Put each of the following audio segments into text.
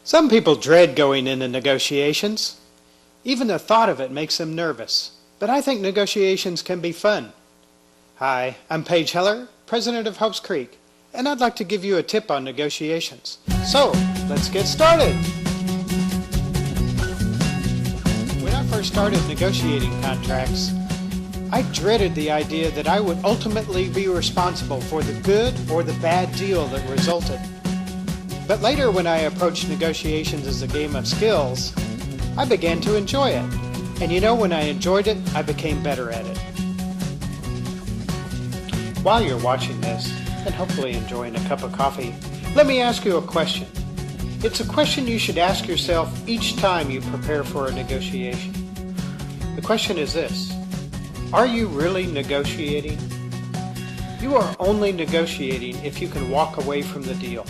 Some people dread going into negotiations. Even the thought of it makes them nervous. But I think negotiations can be fun. Hi, I'm Paige Heller, president of Hopes Creek, and I'd like to give you a tip on negotiations. So, let's get started. When I first started negotiating contracts, I dreaded the idea that I would ultimately be responsible for the good or the bad deal that resulted. But later, when I approached negotiations as a game of skills, I began to enjoy it. And you know, when I enjoyed it, I became better at it. While you're watching this, and hopefully enjoying a cup of coffee, let me ask you a question. It's a question you should ask yourself each time you prepare for a negotiation. The question is this: are you really negotiating? You are only negotiating if you can walk away from the deal.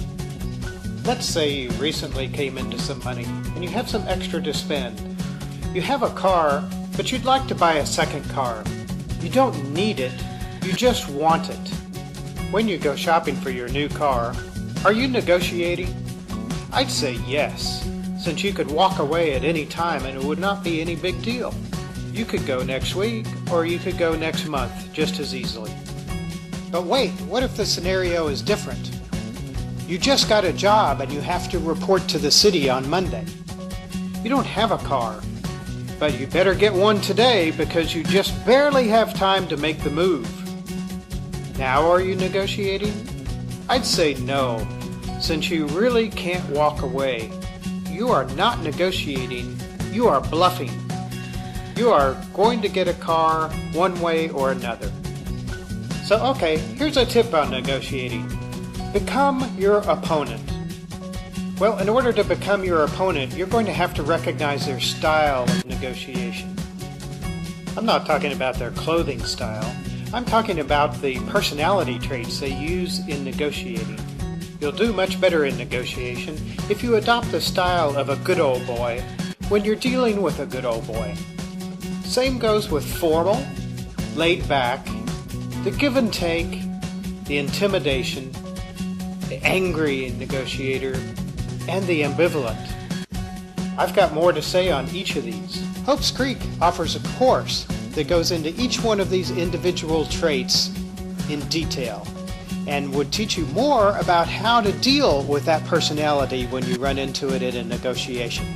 Let's say you recently came into some money and you have some extra to spend. You have a car, but you'd like to buy a second car. You don't need it, you just want it. When you go shopping for your new car, are you negotiating? I'd say yes, since you could walk away at any time and it would not be any big deal. You could go next week, or you could go next month just as easily. But wait, what if the scenario is different? You just got a job and you have to report to the city on Monday. You don't have a car, but you better get one today because you just barely have time to make the move. Now are you negotiating? I'd say no, since you really can't walk away. You are not negotiating, you are bluffing. You are going to get a car one way or another. So okay, here's a tip on negotiating. Become your opponent. Well, in order to become your opponent, you're going to have to recognize their style of negotiation. I'm not talking about their clothing style. I'm talking about the personality traits they use in negotiating. You'll do much better in negotiation if you adopt the style of a good old boy when you're dealing with a good old boy. Same goes with formal, laid back, the give and take, the intimidation, the angry negotiator, and the ambivalent. I've got more to say on each of these. Hopes Creek offers a course that goes into each one of these individual traits in detail and would teach you more about how to deal with that personality when you run into it in a negotiation.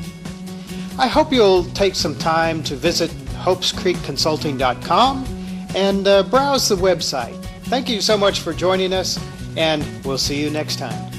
I hope you'll take some time to visit hopescreekconsulting.com and browse the website. Thank you so much for joining us, and we'll see you next time.